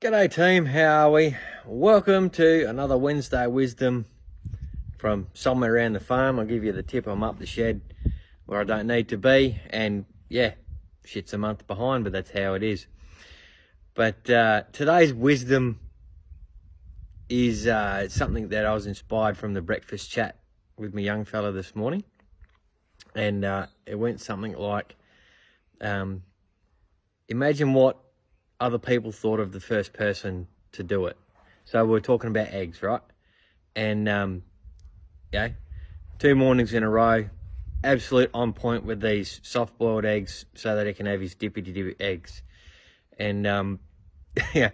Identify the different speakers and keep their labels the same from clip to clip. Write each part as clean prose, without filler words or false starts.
Speaker 1: G'day team, how are we? Welcome to another Wednesday Wisdom from somewhere around the farm. I'll give you the tip. I'm up the shed where I don't need to be, and yeah, shit's a month behind, but that's how it is. But today's wisdom is something that I was inspired from the breakfast chat with my young fella this morning, and it went something like, imagine what other people thought of the first person to do it. So we're talking about eggs, right? And yeah, 2 mornings in a row, absolute on point with these soft-boiled eggs so that he can have his dippy eggs. And yeah,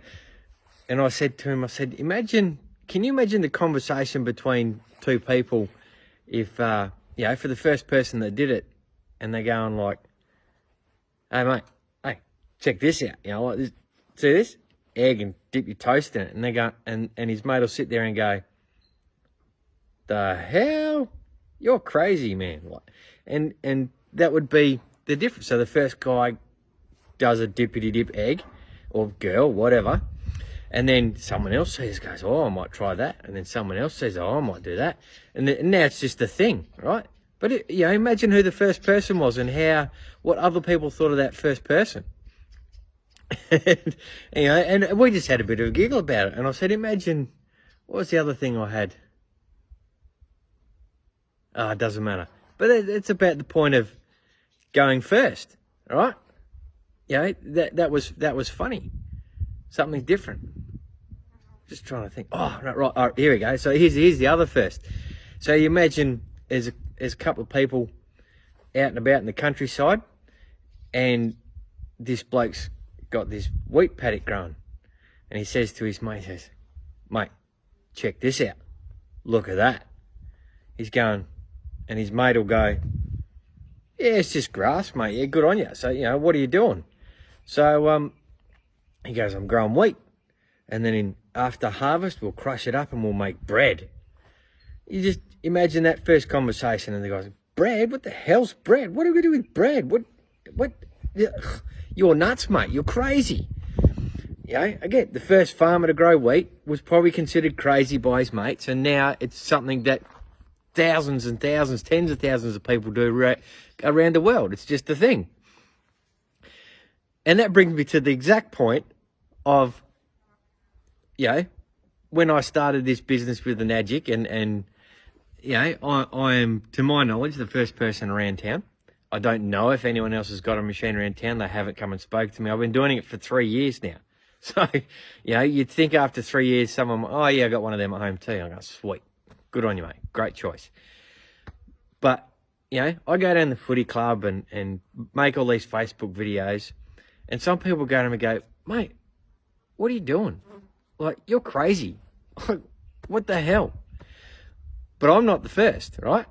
Speaker 1: and I said to him, can you imagine the conversation between two people if, for the first person that did it, and they're going like, hey mate, check this out, like this, see this? Egg, and dip your toast in it. And they go, and his mate will sit there and go, the hell? You're crazy, man. And that would be the difference. So the first guy does a dippity-dip egg, or girl, whatever, and then someone else goes, oh, I might try that. And then someone else says, oh, I might do that. And now it's just a thing, right? But imagine who the first person was and what other people thought of that first person. and we just had a bit of a giggle about it. And I said, imagine, what was the other thing I had? Oh, it doesn't matter. But it's about the point of going first, right? That was funny. Something different. Just trying to think. Oh, right, here we go. So here's the other first. So you imagine there's a couple of people out and about in the countryside, and this bloke's got this wheat paddock growing, and he says to his mate, mate, check this out. Look at that. He's going, and his mate will go, yeah, it's just grass, mate. Yeah, good on you. So, what are you doing? So he goes, I'm growing wheat. And then after harvest, we'll crush it up and we'll make bread. You just imagine that first conversation, and the guy's, bread? What the hell's bread? What do we do with bread? What? You're nuts, mate. You're crazy. Again, the first farmer to grow wheat was probably considered crazy by his mates, and now it's something that thousands and thousands, tens of thousands of people do around the world. It's just a thing. And that brings me to the exact point of, when I started this business with the Magic, and I am, to my knowledge, the first person around town. I don't know if anyone else has got a machine around town. They haven't come and spoke to me. I've been doing it for 3 years now. So, you'd think after 3 years, someone, oh yeah, I got one of them at home too. I go, sweet. Good on you, mate. Great choice. But, I go down the footy club and make all these Facebook videos, and some people go to me and go, mate, what are you doing? Like, you're crazy. What the hell? But I'm not the first, right?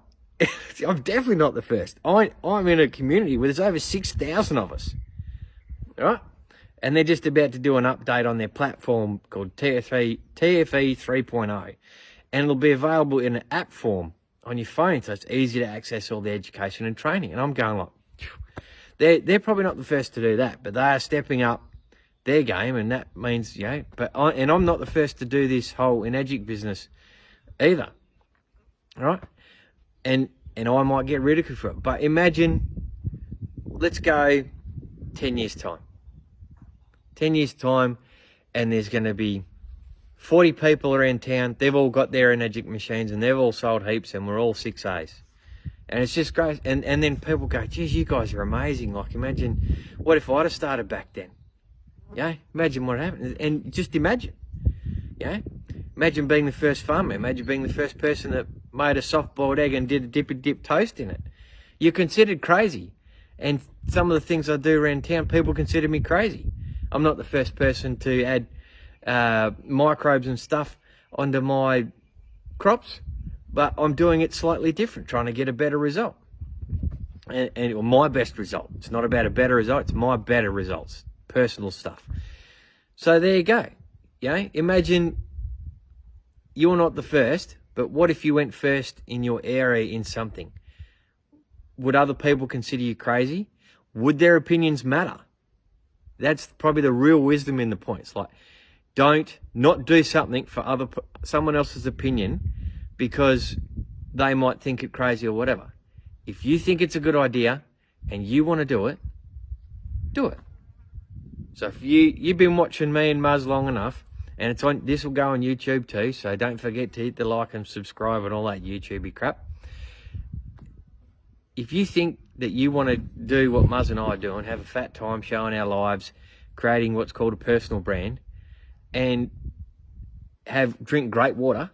Speaker 1: I'm definitely not the first. I'm in a community where there's over 6,000 of us, right? And they're just about to do an update on their platform called TFE 3.0. And it'll be available in an app form on your phone, so it's easy to access all the education and training. And I'm going like, they're probably not the first to do that, but they are stepping up their game, and that means, and I'm not the first to do this whole Enagic business either, right? And I might get ridiculed for it. But imagine, let's go 10 years' time. 10 years' time, and there's going to be 40 people around town. They've all got their Enagic machines, and they've all sold heaps, and we're all 6As. And it's just great. And then people go, geez, you guys are amazing. Like, imagine, what if I'd have started back then? Imagine what happened. And just imagine, imagine being the first farmer. Imagine being the first person that made a soft-boiled egg and did a dip toast in it. You're considered crazy. And some of the things I do around town, people consider me crazy. I'm not the first person to add microbes and stuff onto my crops, but I'm doing it slightly different, trying to get a better result. And my best result. It's not about a better result, it's my better results. Personal stuff. So there you go. Imagine you're not the first, but what if you went first in your area in something? Would other people consider you crazy? Would their opinions matter? That's probably the real wisdom in the point. It's like, Don't not do something for someone else's opinion because they might think it crazy or whatever. If you think it's a good idea and you want to do it, do it. So if you've been watching me and Muzz long enough, and this will go on YouTube too, so don't forget to hit the like and subscribe and all that YouTubey crap. If you think that you want to do what Muzz and I are doing, have a fat time showing our lives, creating what's called a personal brand, and drink great water,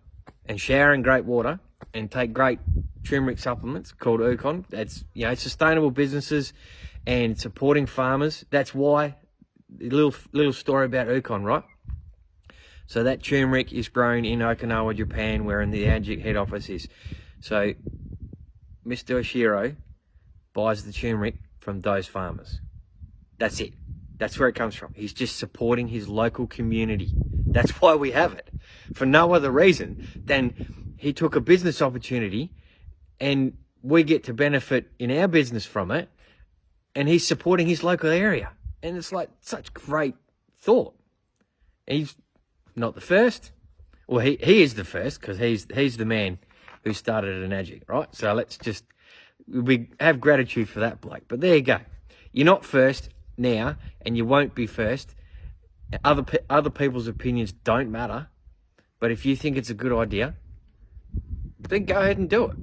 Speaker 1: and shower in great water, and take great turmeric supplements called Ukon. That's, sustainable businesses and supporting farmers. That's why, a little story about Ukon, right? So that turmeric is grown in Okinawa, Japan, where the Ajik head office is. So Mr. Oshiro buys the turmeric from those farmers. That's it. That's where it comes from. He's just supporting his local community. That's why we have it. For no other reason than he took a business opportunity and we get to benefit in our business from it, and he's supporting his local area. And it's like such great thought. He's not the first. Well, he is the first because he's the man who started an Ajik, right? So we have gratitude for that bloke. But there you go. You're not first now, and you won't be first. Other people's opinions don't matter. But if you think it's a good idea, then go ahead and do it.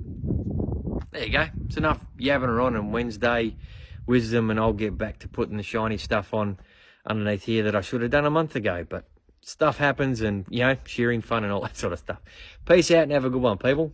Speaker 1: There you go. It's enough yabbing on Wednesday wisdom, and I'll get back to putting the shiny stuff on underneath here that I should have done a month ago. But stuff happens, and, sharing fun and all that sort of stuff. Peace out and have a good one, people.